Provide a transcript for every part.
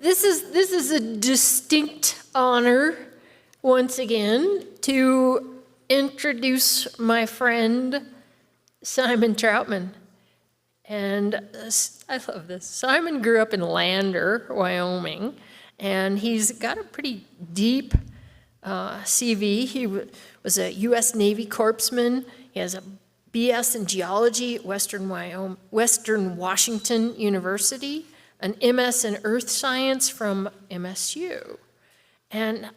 This is a distinct honor, once again, to introduce my friend, Simon Trautman. And I love this. Simon grew up in Lander, Wyoming, and he's got a pretty deep CV. He was a U.S. Navy corpsman. He has a BS in geology at Western Washington University, an MS in earth science from MSU. And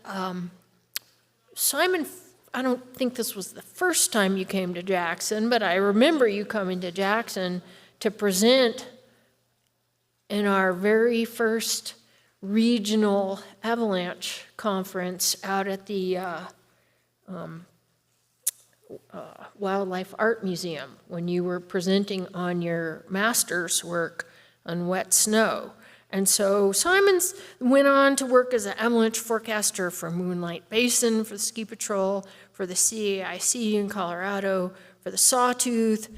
Simon, I don't think this was the first time you came to Jackson, but I remember you coming to Jackson to present in our very first regional Avalanche conference out at the Wildlife Art Museum when you were presenting on your master's work on wet snow. And so Simons went on to work as an avalanche forecaster for Moonlight Basin, for the Ski Patrol, for the CAIC in Colorado, for the Sawtooth,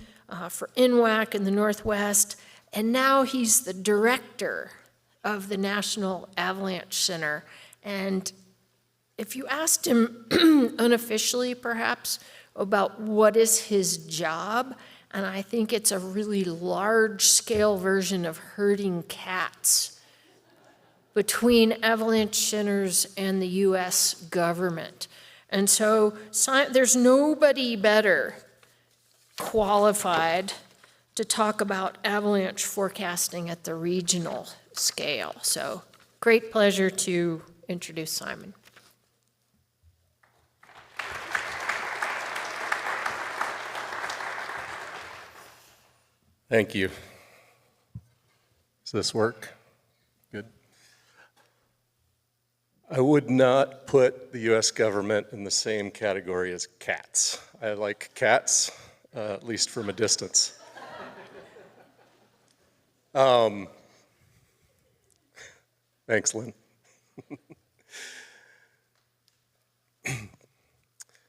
for NWAC in the Northwest, and now he's the director of the National Avalanche Center. And if you asked him unofficially, perhaps, about what is his job, and I think it's a really large-scale version of herding cats between avalanche centers and the U.S. government. And so there's nobody better qualified to talk about avalanche forecasting at the regional scale. So great pleasure to introduce Simon. Thank you. Does this work? Good. I would not put the U.S. government in the same category as cats. I like cats, at least from a distance. Thanks, Lynn.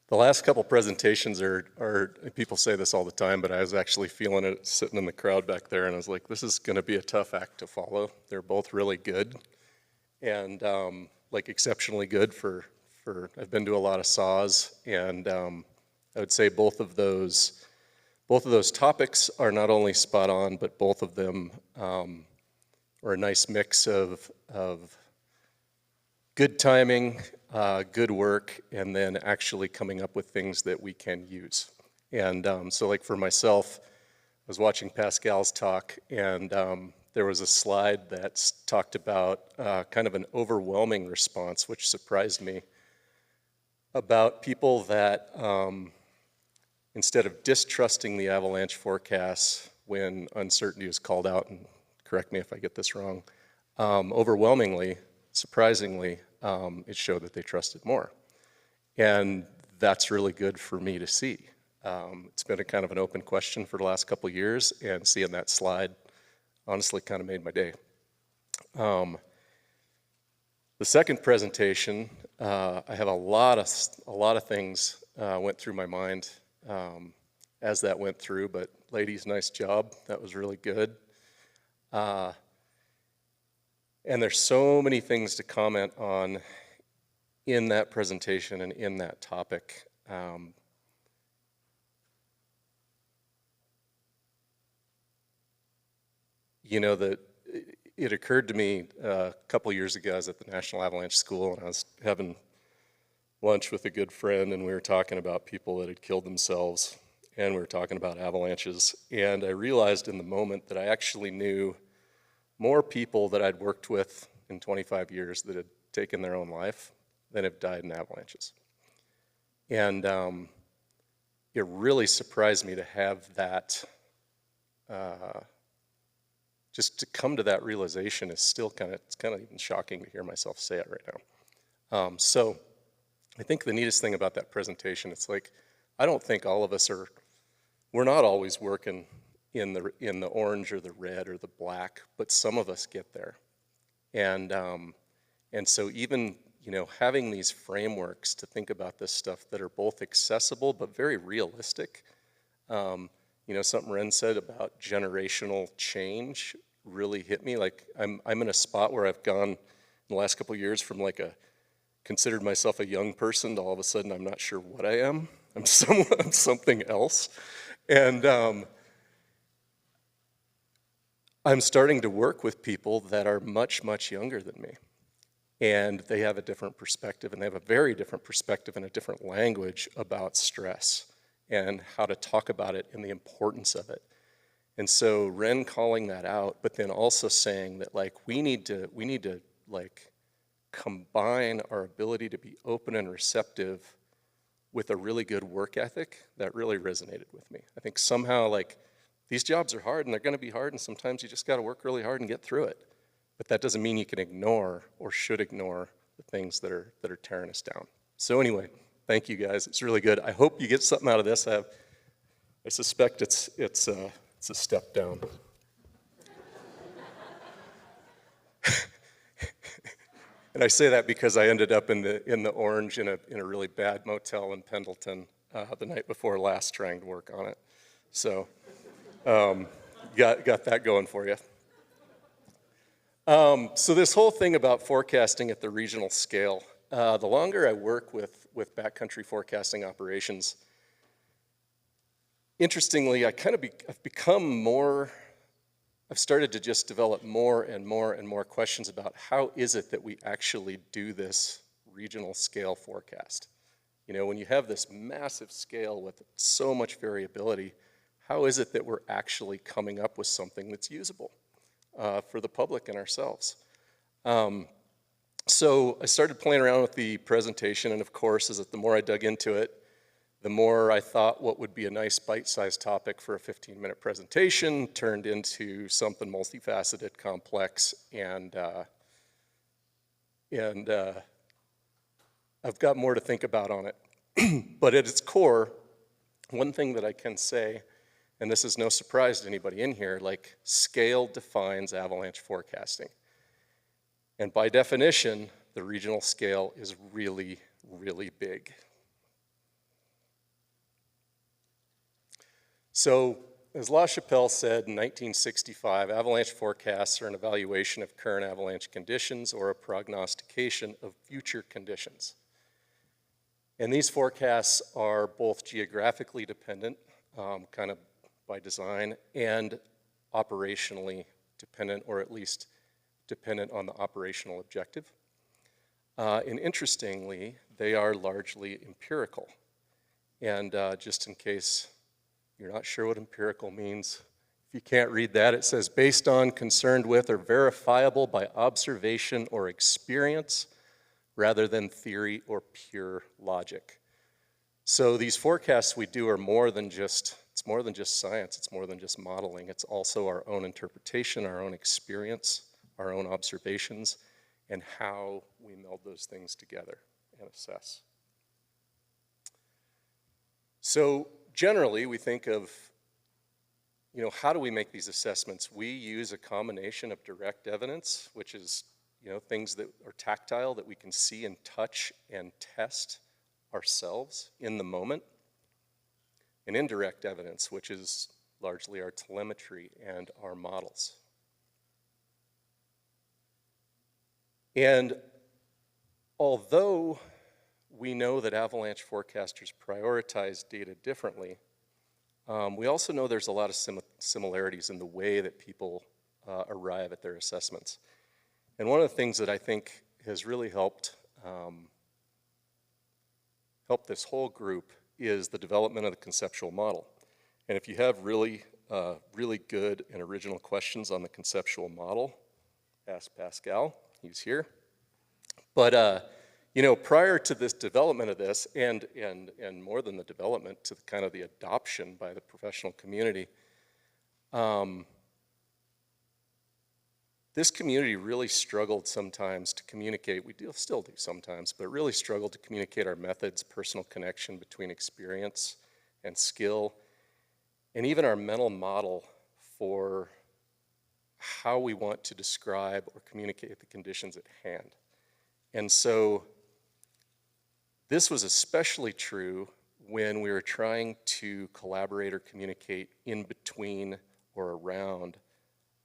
The last couple presentations are, people say this all the time, but I was actually feeling it sitting in the crowd back there, and I was like, this is going to be a tough act to follow. They're both really good, and like exceptionally good for I've been to a lot of SAWs, and I would say both of those topics are not only spot on, but both of them are a nice mix of good timing, good work, and then actually coming up with things that we can use. And so like for myself, I was watching Pascal's talk, and there was a slide that talked about kind of an overwhelming response, which surprised me, about people that instead of distrusting the avalanche forecasts when uncertainty is called out, and correct me if I get this wrong, overwhelmingly, surprisingly, it showed that they trusted more. And that's really good for me to see. It's been a kind of an open question for the last couple of years, and seeing that slide honestly kind of made my day. The second presentation, I have a lot of things went through my mind as that went through, but ladies, nice job. That was really good. And there's so many things to comment on in that presentation and in that topic. You know, it occurred to me a couple years ago. I was at the National Avalanche School, and I was having lunch with a good friend, and we were talking about people that had killed themselves, and we were talking about avalanches. And I realized in the moment that I actually knew more people that I'd worked with in 25 years that had taken their own life than have died in avalanches. And it really surprised me to have that, just to come to that realization is still it's kind of even shocking to hear myself say it right now. So I think the neatest thing about that presentation, it's like, I don't think all of us we're not always working in the orange or the red or the black, but some of us get there. And so even, you know, having these frameworks to think about this stuff that are both accessible but very realistic. You know, something Ren said about generational change. really hit me. Like I'm in a spot where I've gone in the last couple of years from like considered myself a young person to all of a sudden I'm not sure what I am. I'm something else. And I'm starting to work with people that are much, much younger than me. And they have a different perspective, and they have a very different perspective and a different language about stress and how to talk about it and the importance of it. And so Ren calling that out, but then also saying that like we need to like combine our ability to be open and receptive with a really good work ethic, that really resonated with me. I think somehow like these jobs are hard and they're gonna be hard, and sometimes you just gotta work really hard and get through it. But that doesn't mean you can ignore or should ignore the things that are tearing us down. So anyway, thank you guys. It's really good. I hope you get something out of this. I suspect it's a step down. And I say that because I ended up in the Orange in a really bad motel in Pendleton the night before last, trying to work on it. So got that going for you. So this whole thing about forecasting at the regional scale, the longer I work with backcountry forecasting operations, interestingly, I've become more, I've started to just develop more and more questions about how is it that we actually do this regional scale forecast. You know, when you have this massive scale with so much variability, how is it that we're actually coming up with something that's usable for the public and ourselves? So I started playing around with the presentation, and of course, the more I dug into it, the more I thought what would be a nice bite-sized topic for a 15-minute presentation turned into something multifaceted, complex, and I've got more to think about on it. But at its core, one thing that I can say, and this is no surprise to anybody in here, like scale defines avalanche forecasting. And by definition, the regional scale is really, really big. So, as La Chapelle said in 1965, avalanche forecasts are an evaluation of current avalanche conditions or a prognostication of future conditions. And these forecasts are both geographically dependent, kind of by design, and operationally dependent, or at least dependent on the operational objective. And interestingly, they are largely empirical. And just in case you're not sure what empirical means, if you can't read that, it says based on, concerned with, or verifiable by observation or experience, rather than theory or pure logic. So these forecasts we do are more than just, it's more than just science, it's more than just modeling, it's also our own interpretation, our own experience, our own observations, and how we meld those things together and assess. So generally, we think of, you know, how do we make these assessments? We use a combination of direct evidence, which is, you know, things that are tactile that we can see and touch and test ourselves in the moment, and indirect evidence, which is largely our telemetry and our models. And although we know that avalanche forecasters prioritize data differently, we also know there's a lot of similarities in the way that people arrive at their assessments. And one of the things that I think has really helped this whole group is the development of the conceptual model. And if you have really good and original questions on the conceptual model, ask Pascal, he's here. But you know, prior to this development of this, and more than the development, to kind of the adoption by the professional community, this community really struggled sometimes to communicate. We still do sometimes, but really struggled to communicate our methods, personal connection between experience and skill, and even our mental model for how we want to describe or communicate the conditions at hand. And so this was especially true when we were trying to collaborate or communicate in between or around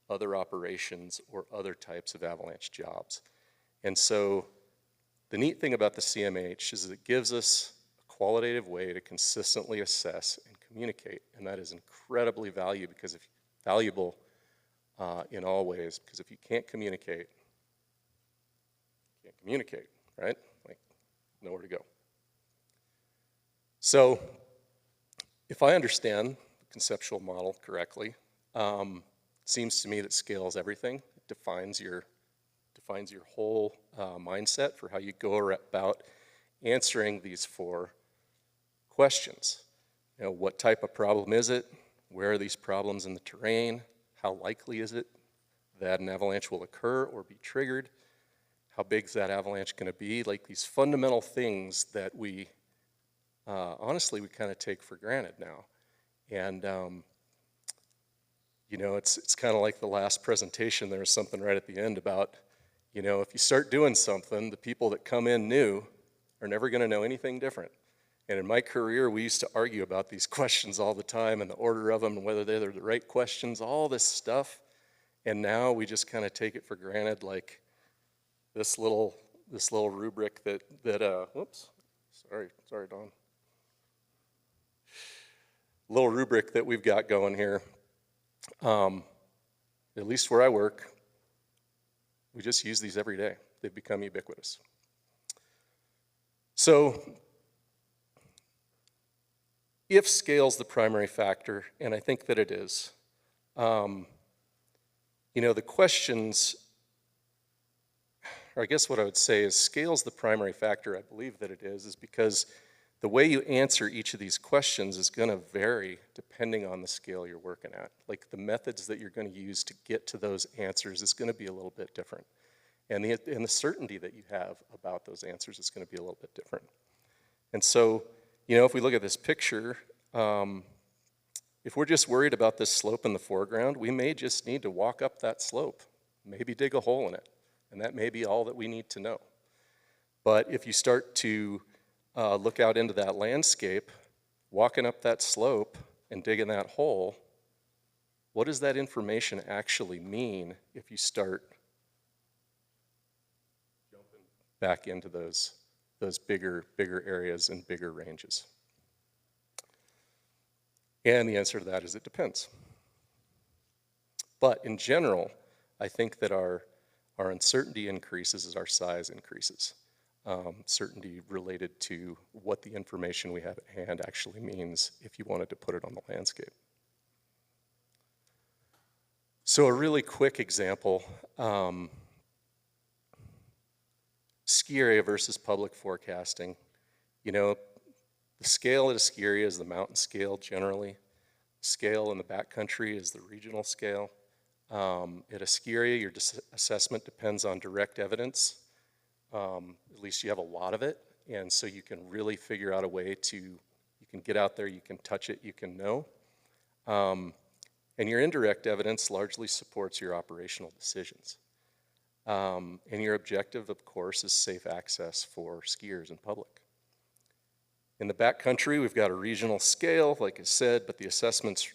other operations, or other types of avalanche jobs. And so the neat thing about the CMH is it gives us a qualitative way to consistently assess and communicate, and that is incredibly valuable in all ways, because if you can't communicate, right? Like, nowhere to go. So, if I understand the conceptual model correctly, it seems to me that scale is everything. It defines your whole mindset for how you go about answering these 4 questions. You know, what type of problem is it? Where are these problems in the terrain? How likely is it that an avalanche will occur or be triggered? How big is that avalanche going to be? Like, these fundamental things that we, honestly, we kind of take for granted now. And, you know, it's kind of like the last presentation. There was something right at the end about, you know, if you start doing something, the people that come in new are never going to know anything different. And in my career, we used to argue about these questions all the time and the order of them and whether they're the right questions, all this stuff. And now we just kind of take it for granted, like this little rubric that whoops, sorry, Don. Little rubric that we've got going here. At least where I work, we just use these every day. They've become ubiquitous. So, if scale's the primary factor, and I think that it is, you know, the questions, or I guess what I would say is scale's the primary factor. I believe that it is because the way you answer each of these questions is going to vary depending on the scale you're working at. Like, the methods that you're going to use to get to those answers is going to be a little bit different. And the certainty that you have about those answers is going to be a little bit different. And so, you know, if we look at this picture, if we're just worried about this slope in the foreground, we may just need to walk up that slope, maybe dig a hole in it, and that may be all that we need to know. But if you start to look out into that landscape, walking up that slope and digging that hole, what does that information actually mean if you start jumping back into those bigger areas and bigger ranges? And the answer to that is it depends. But in general, I think that our uncertainty increases as our size increases. Certainty related to what the information we have at hand actually means if you wanted to put it on the landscape. So a really quick example, ski area versus public forecasting. You know, the scale at a ski area is the mountain scale generally. Scale in the backcountry is the regional scale. At a ski area, your assessment depends on direct evidence. At least you have a lot of it, and so you can really figure out a way to, you can get out there, you can touch it, you can know. And your indirect evidence largely supports your operational decisions. And your objective, of course, is safe access for skiers and public. In the backcountry, we've got a regional scale, like I said, but the assessment's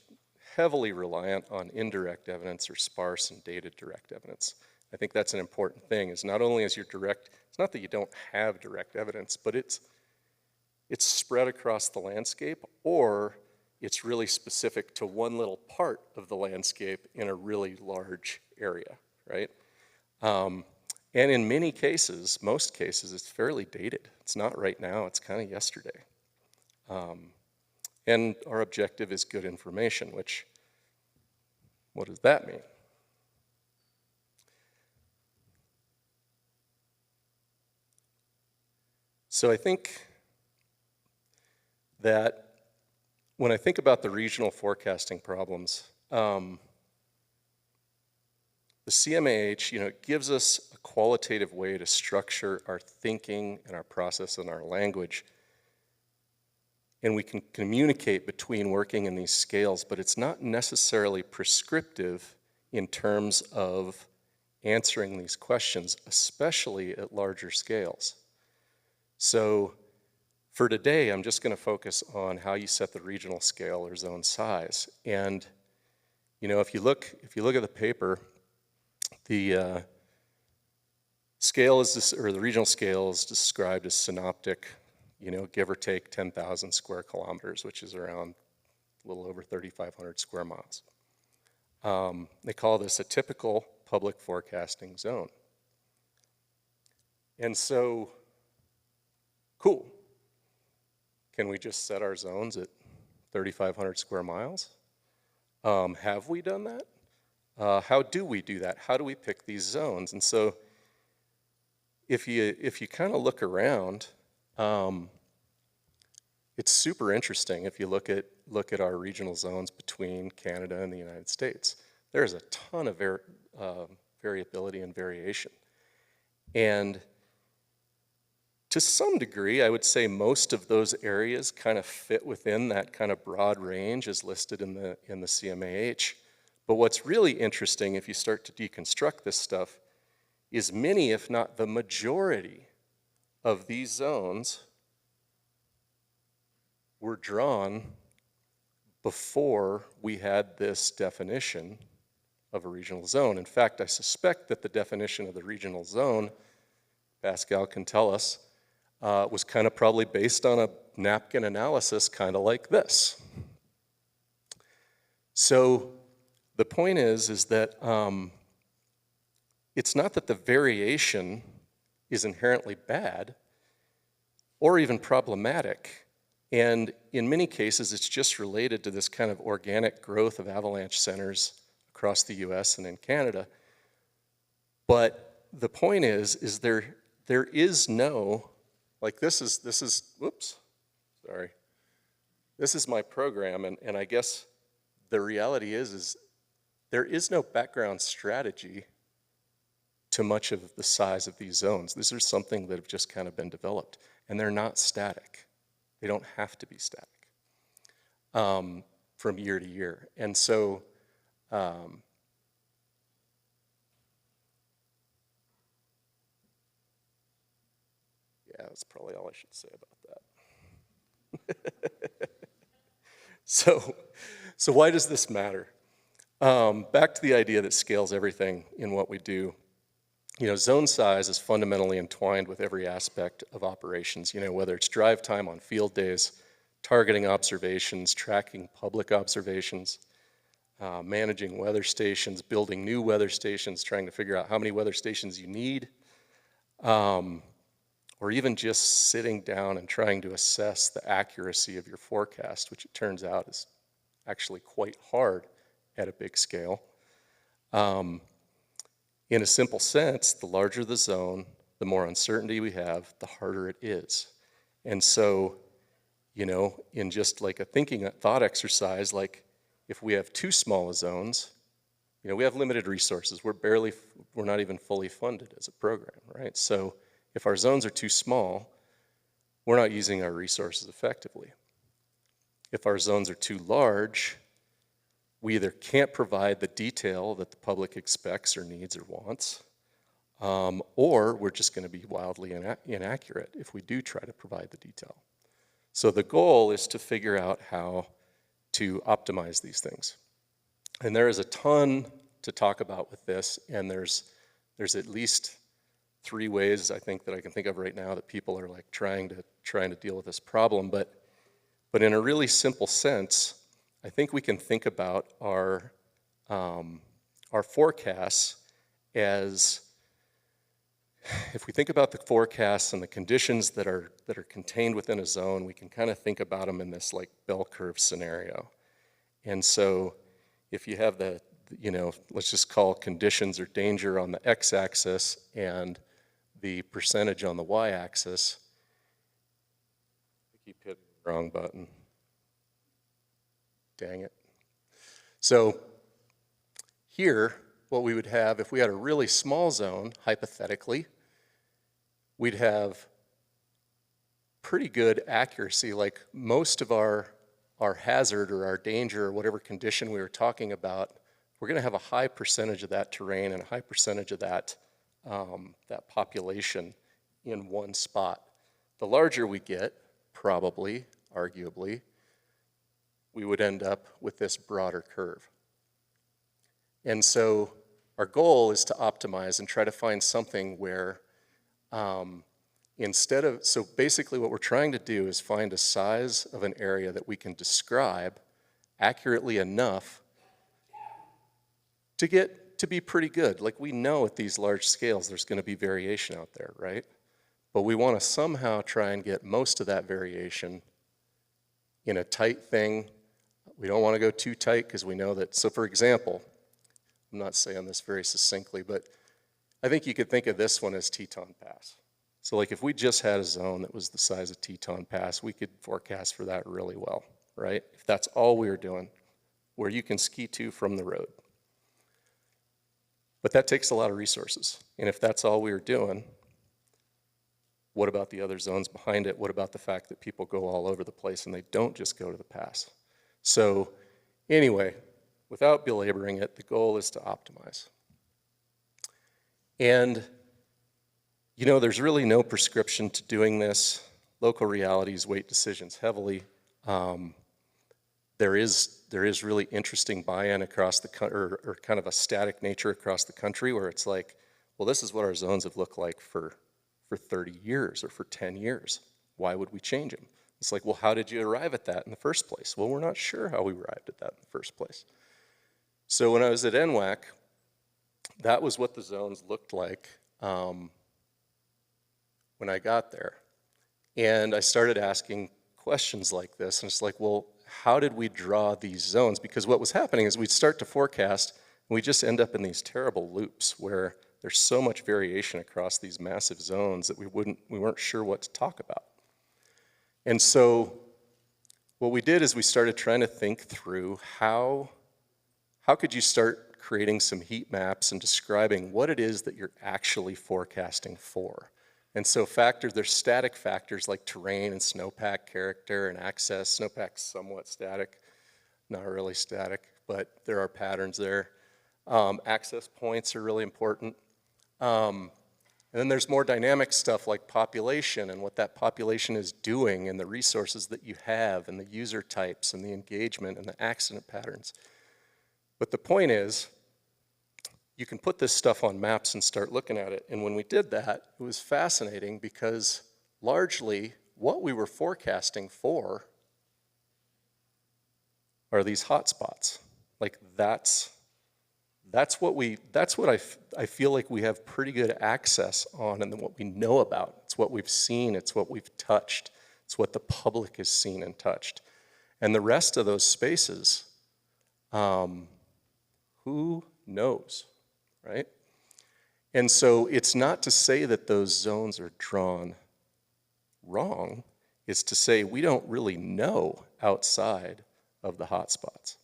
heavily reliant on indirect evidence or sparse and dated direct evidence. I think that's an important thing, is not only is your direct, it's not that you don't have direct evidence, but it's spread across the landscape, or it's really specific to one little part of the landscape in a really large area, right? And in many cases, most cases, it's fairly dated. It's not right now, it's kind of yesterday. And our objective is good information, which, what does that mean? So I think that when I think about the regional forecasting problems, the CMAH, you know, it gives us a qualitative way to structure our thinking and our process and our language. And we can communicate between working in these scales, but it's not necessarily prescriptive in terms of answering these questions, especially at larger scales. So for today, I'm just going to focus on how you set the regional scale or zone size. And You know, if you look at the paper, the scale is this, or the regional scale is described as synoptic, you know, give or take 10,000 square kilometers, which is around a little over 3,500 square miles. They call this a typical public forecasting zone. And so, cool. Can we just set our zones at 3,500 square miles? Have we done that? How do we do that? How do we pick these zones? And so, if you kind of look around, it's super interesting. If you look at our regional zones between Canada and the United States, there's a ton of variability and variation. And to some degree, I would say most of those areas kind of fit within that kind of broad range as listed in the CMAH. But what's really interesting, if you start to deconstruct this stuff, is many, if not the majority, of these zones were drawn before we had this definition of a regional zone. In fact, I suspect that the definition of the regional zone, Pascal can tell us, was kind of probably based on a napkin analysis kind of like this. So the point is that it's not that the variation is inherently bad or even problematic. And in many cases, it's just related to this kind of organic growth of avalanche centers across the US and in Canada. But the point is there is no, like this is, whoops, sorry. This is my program, and I guess the reality is there is no background strategy to much of the size of these zones. These are something that have just kind of been developed, and they're not static. They don't have to be static from year to year. And so, yeah, that's probably all I should say about that. So why does this matter? Back to the idea that scales everything in what we do. You know, zone size is fundamentally entwined with every aspect of operations, you know, whether it's drive time on field days, targeting observations, tracking public observations, managing weather stations, building new weather stations, trying to figure out how many weather stations you need, or even just sitting down and trying to assess the accuracy of your forecast, which it turns out is actually quite hard at a big scale. In a simple sense, the larger the zone, the more uncertainty we have, the harder it is. And so, you know, in just like a thought exercise, like if we have too small a zones, you know, we have limited resources. We're not even fully funded as a program, right? So if our zones are too small, we're not using our resources effectively. If our zones are too large, we either can't provide the detail that the public expects or needs or wants, or we're just going to be wildly inaccurate if we do try to provide the detail. So the goal is to figure out how to optimize these things. And there is a ton to talk about with this, and there's at least 3 ways I think that I can think of right now that people are like trying to deal with this problem. But in a really simple sense, I think we can think about our forecasts as, if we think about the forecasts and the conditions that are contained within a zone, we can kind of think about them in this like bell curve scenario. And so if you have the, you know, let's just call conditions or danger on the x-axis and the percentage on the y-axis, I keep hitting the wrong button. Dang it. So here, what we would have, if we had a really small zone, hypothetically, we'd have pretty good accuracy. Like most of our hazard or our danger or whatever condition we were talking about, we're going to have a high percentage of that terrain and a high percentage of that population in one spot. The larger we get, probably, arguably, we would end up with this broader curve. And so our goal is to optimize and try to find something where so basically what we're trying to do is find a size of an area that we can describe accurately enough to get to be pretty good. Like, we know at these large scales there's going to be variation out there, right? But we want to somehow try and get most of that variation in a tight thing. We don't want to go too tight because we know that, so for example, I'm not saying this very succinctly, but I think you could think of this one as Teton Pass. So like if we just had a zone that was the size of Teton Pass, we could forecast for that really well, right? If that's all we were doing, where you can ski to from the road. But that takes a lot of resources. And if that's all we were doing, what about the other zones behind it? What about the fact that people go all over the place and they don't just go to the pass? So anyway, without belaboring it, the goal is to optimize. And you know, there's really no prescription to doing this. Local realities weight decisions heavily. There is really interesting buy-in across the country, or kind of a static nature across the country, where it's like, well, this is what our zones have looked like for 30 years or for 10 years. Why would we change them? It's like, well, how did you arrive at that in the first place? Well, we're not sure how we arrived at that in the first place. So when I was at NWAC, that was what the zones looked like when I got there. And I started asking questions like this, and it's like, well, how did we draw these zones? Because what was happening is we'd start to forecast, and we just end up in these terrible loops where there's so much variation across these massive zones that we weren't sure what to talk about. And so what we did is we started trying to think through how could you start creating some heat maps and describing what it is that you're actually forecasting for. And so there's static factors like terrain and snowpack character and access. Snowpack's somewhat static, not really static, but there are patterns there. Access points are really important. And then there's more dynamic stuff like population and what that population is doing and the resources that you have and the user types and the engagement and the accident patterns. But the point is, you can put this stuff on maps and start looking at it. And when we did that, it was fascinating because largely what we were forecasting for are these hotspots. Like that's what I feel like we have pretty good access on, and what we know about. It's what we've seen, it's what we've touched, it's what the public has seen and touched. And the rest of those spaces, who knows? Right? And so it's not to say that those zones are drawn wrong. It's to say we don't really know outside of the hotspots.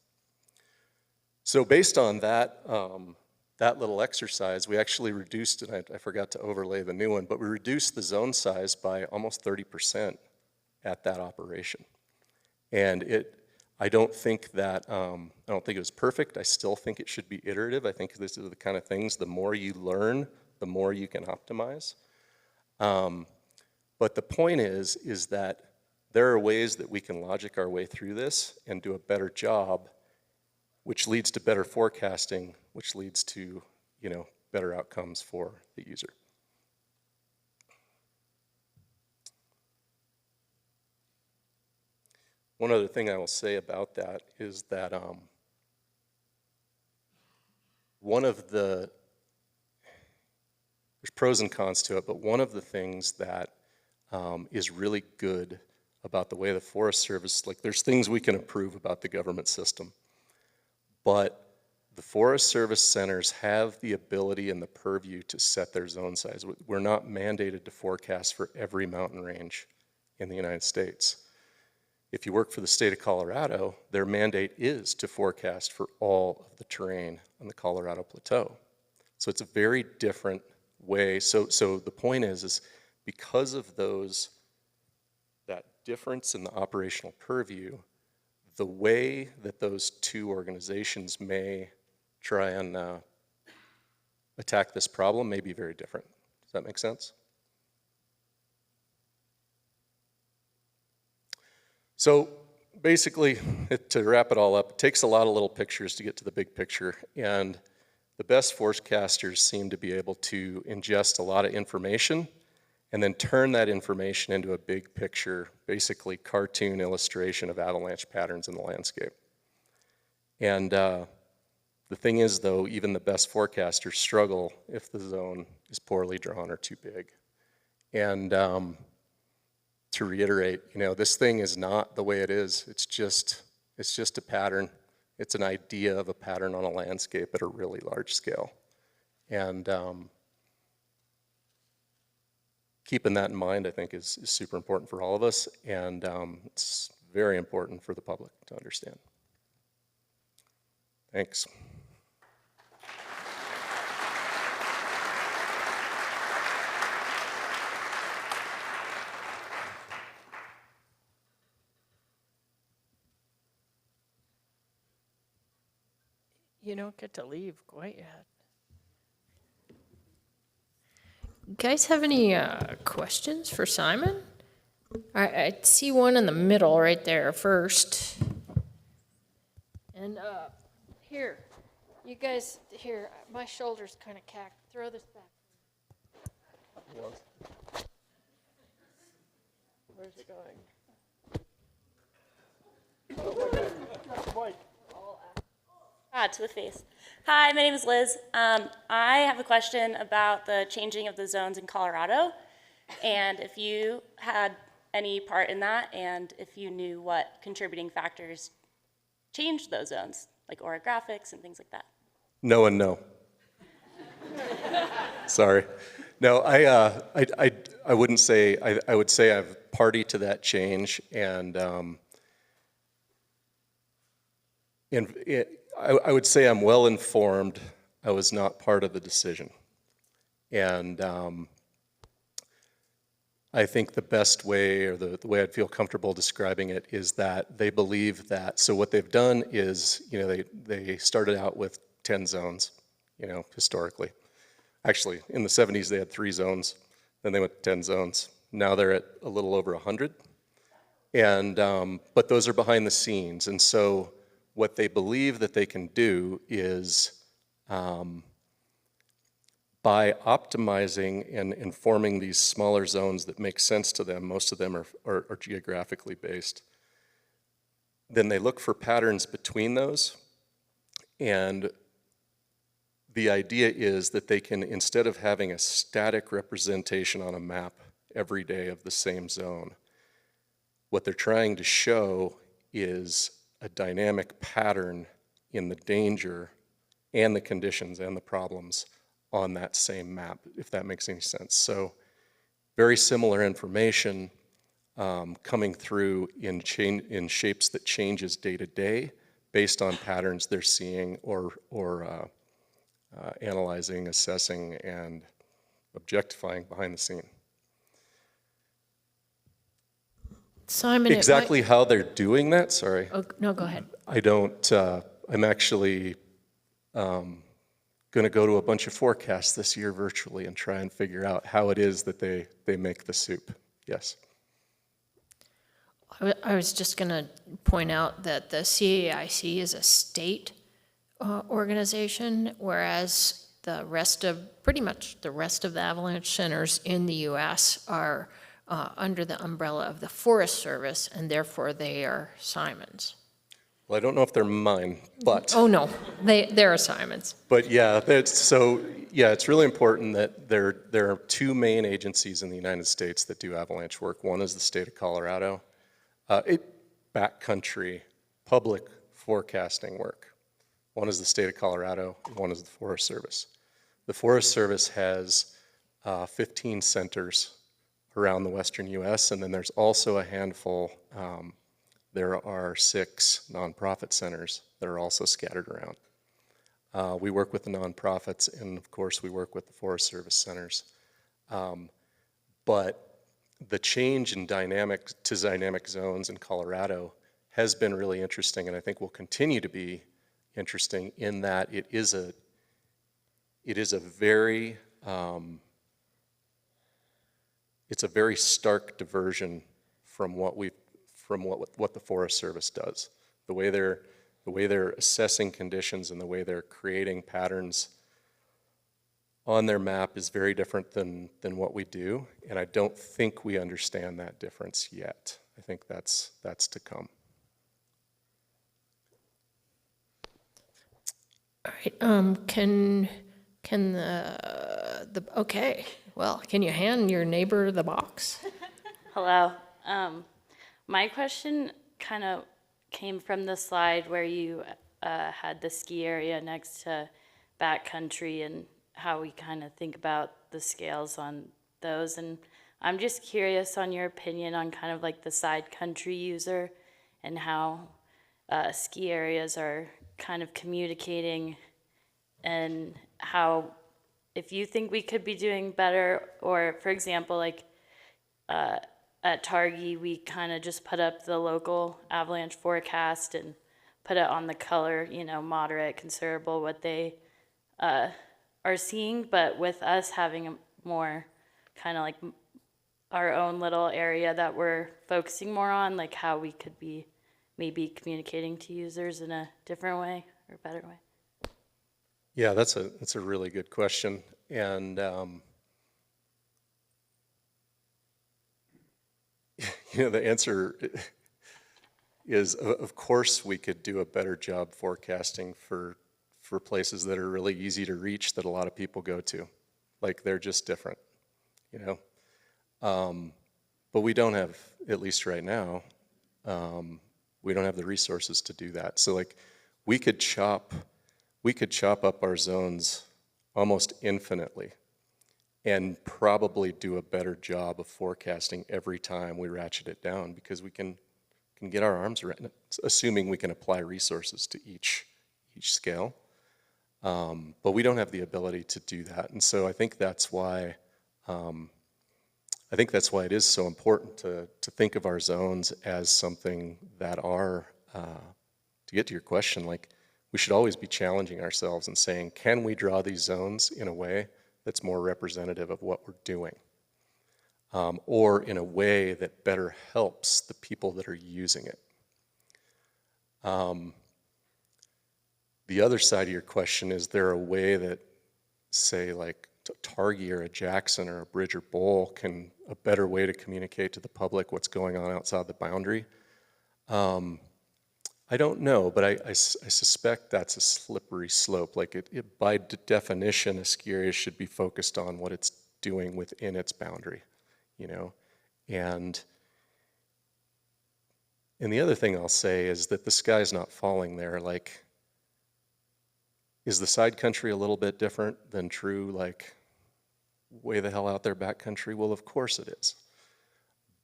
So based on that, that little exercise, we actually reduced, and I forgot to overlay the new one, but we reduced the zone size by almost 30% at that operation. And I don't think it was perfect. I still think it should be iterative. I think this is the kind of things, the more you learn, the more you can optimize. But the point is that there are ways that we can logic our way through this and do a better job, which leads to better forecasting, which leads to, better outcomes for the user. One other thing I will say about that is that there's pros and cons to it, but one of the things that is really good about the way the Forest Service, like there's things we can improve about the government system, but the Forest Service centers have the ability and the purview to set their zone size. We're not mandated to forecast for every mountain range in the United States. If you work for the state of Colorado, their mandate is to forecast for all of the terrain on the Colorado Plateau. So it's a very different way. So the point is because of that difference in the operational purview, the way that those two organizations may try and attack this problem may be very different. Does that make sense? So basically, to wrap it all up, it takes a lot of little pictures to get to the big picture. And the best forecasters seem to be able to ingest a lot of information and then turn that information into a big picture, basically cartoon illustration of avalanche patterns in the landscape. And the thing is, though, even the best forecasters struggle if the zone is poorly drawn or too big. And to reiterate, this thing is not the way it is. It's just a pattern. It's an idea of a pattern on a landscape at a really large scale. And keeping that in mind, I think, is super important for all of us, and it's very important for the public to understand. Thanks. You don't get to leave quite yet. You guys have any questions for Simon? I see one in the middle right there first. And here, you guys, here, my shoulder's kind of cacked. Throw this back. Where's it going? To the face. Hi, my name is Liz. I have a question about the changing of the zones in Colorado, and if you had any part in that, and if you knew what contributing factors changed those zones, like orographics and things like that. No and no. Sorry. No, I wouldn't say, I would say I've party to that change, and I would say I'm well informed. I was not part of the decision. And I think the best way, or the way I'd feel comfortable describing it, is that they believe that, so what they've done is, they started out with 10 zones, historically. Actually, in the 70s, they had 3 zones, then they went to 10 zones. Now they're at a little over 100. And, but those are behind the scenes, and so what they believe that they can do is, by optimizing and informing these smaller zones that make sense to them, most of them are geographically based, then they look for patterns between those, and the idea is that they can, instead of having a static representation on a map every day of the same zone, what they're trying to show is a dynamic pattern in the danger and the conditions and the problems on that same map, if that makes any sense. So very similar information coming through in shapes that changes day to day based on patterns they're seeing or analyzing, assessing, and objectifying behind the scene. Simon, exactly how they're doing that, sorry. Oh, no, go ahead. I don't, I'm actually going to go to a bunch of forecasts this year virtually and try and figure out how it is that they make the soup. Yes. I was just going to point out that the CAIC is a state organization, whereas pretty much the rest of the avalanche centers in the U.S. are under the umbrella of the Forest Service, and therefore they are Simons. Well, I don't know if they're mine, but... Oh, no, they're Simons. But yeah, it's really important that there are 2 main agencies in the United States that do avalanche work. One is the state of Colorado, backcountry public forecasting work. One is the state of Colorado, and one is the Forest Service. The Forest Service has 15 centers around the western U.S., and then there's also a handful, there are 6 nonprofit centers that are also scattered around. We work with the nonprofits, and of course we work with the Forest Service centers. But the change in dynamic zones in Colorado has been really interesting, and I think will continue to be interesting in that it is a very it's a very stark diversion from what the Forest Service does. The way they're assessing conditions and the way they're creating patterns on their map is very different than what we do, and I don't think we understand that difference yet. I think that's to come. All right, can okay, well, can you hand your neighbor the box? Hello. My question kind of came from the slide where you had the ski area next to backcountry and how we kind of think about the scales on those. And I'm just curious on your opinion on kind of like the side country user and how ski areas are kind of communicating, and how, if you think we could be doing better, or for example, like at Targhee, we kind of just put up the local avalanche forecast and put it on the color, you know, moderate, considerable, what they are seeing. But with us having a more kind of like our own little area that we're focusing more on, like how we could be maybe communicating to users in a different way or better way. Yeah, that's a really good question, and you know, the answer is, of course, we could do a better job forecasting for places that are really easy to reach that a lot of people go to. Like, they're just different, you know? But we don't have, at least right now, we don't have the resources to do that. So, like, we could chop up our zones almost infinitely and probably do a better job of forecasting every time we ratchet it down, because we can get our arms around it, assuming we can apply resources to each scale. But we don't have the ability to do that, and so I think that's why it is so important to think of our zones as something that are, to get to your question, like, we should always be challenging ourselves and saying, can we draw these zones in a way that's more representative of what we're doing, or in a way that better helps the people that are using it. The other side of your question, is there a way that, say, like Targhee or a Jackson or a Bridge or Bowl a better way to communicate to the public what's going on outside the boundary? I don't know, but I suspect that's a slippery slope. Like, by definition, a ski area should be focused on what it's doing within its boundary, you know? And the other thing I'll say is that the sky's not falling there. Like, is the side country a little bit different than true, like, way the hell out there backcountry? Well, of course it is.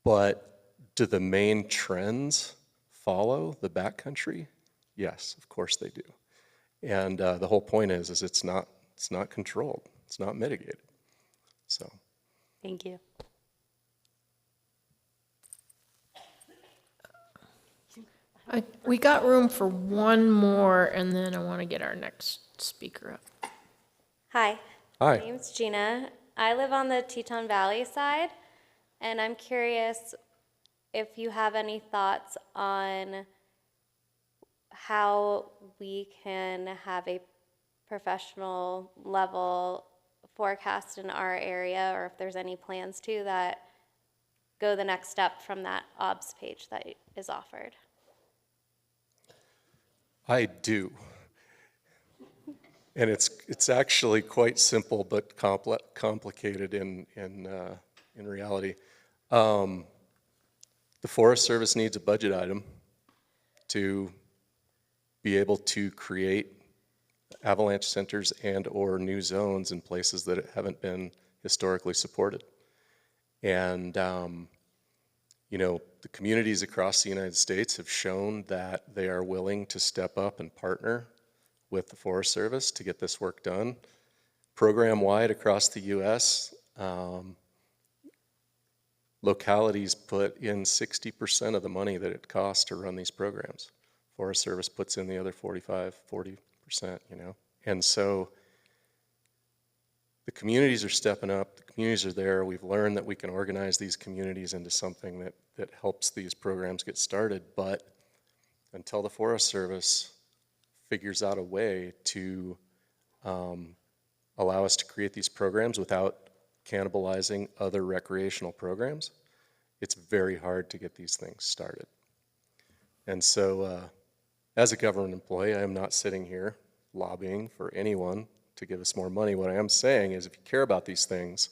But do the main trends follow the backcountry? Yes, of course they do. And the whole point is it's not controlled, it's not mitigated. So. Thank you. We got room for one more, and then I want to get our next speaker up. Hi. Hi. My name's Gina. I live on the Teton Valley side, and I'm curious if you have any thoughts on how we can have a professional level forecast in our area, or if there's any plans to that go the next step from that OBS page that is offered. I do. And it's actually quite simple, but complicated in reality. The Forest Service needs a budget item to be able to create avalanche centers and or new zones in places that haven't been historically supported. And you know, the communities across the United States have shown that they are willing to step up and partner with the Forest Service to get this work done. Program-wide across the U.S., localities put in 60% of the money that it costs to run these programs. Forest Service puts in the other 40%, you know? And so the communities are stepping up, the communities are there. We've learned that we can organize these communities into something that helps these programs get started, but until the Forest Service figures out a way to allow us to create these programs without cannibalizing other recreational programs, it's very hard to get these things started. And so, as a government employee, I am not sitting here lobbying for anyone to give us more money. What I am saying is if you care about these things,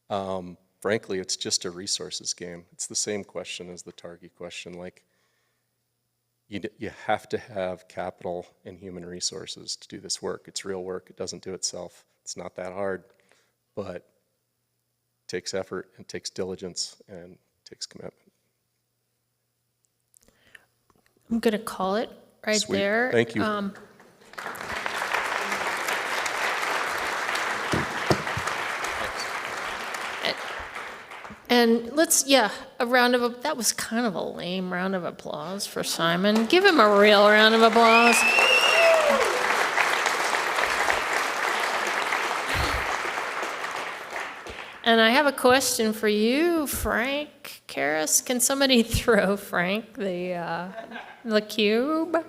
frankly, it's just a resources game. It's the same question as the Targi question. Like, you have to have capital and human resources to do this work. It's real work. It doesn't do itself. It's not that hard, but it takes effort and takes diligence and takes commitment. I'm going to call it right Sweet. there. Thank you. And let's, a round of, that was kind of a lame round of applause for Simon. Give him a real round of applause. And I have a question for you, Frank Karras. Can somebody throw Frank the cube?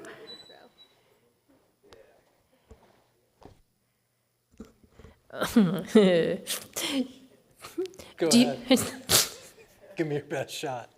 Go ahead. Give me your best shot.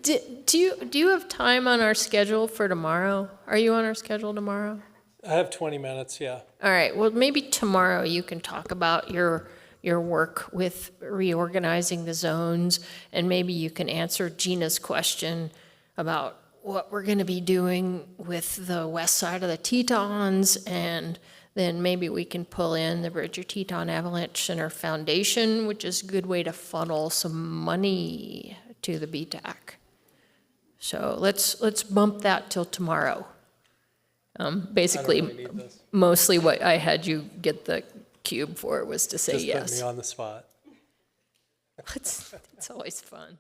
Do you have time on our schedule for tomorrow? Are you on our schedule tomorrow? I have 20 minutes, yeah. All right, well, maybe tomorrow you can talk about your work with reorganizing the zones, and maybe you can answer Gina's question about what we're going to be doing with the west side of the Tetons, and then maybe we can pull in the Bridger Teton Avalanche Center Foundation, which is a good way to funnel some money to the BTAC. So let's bump that till tomorrow. Basically, I don't really need this. mostly what I had you get the cube for was to say Just yes. put me on the spot. It's always fun.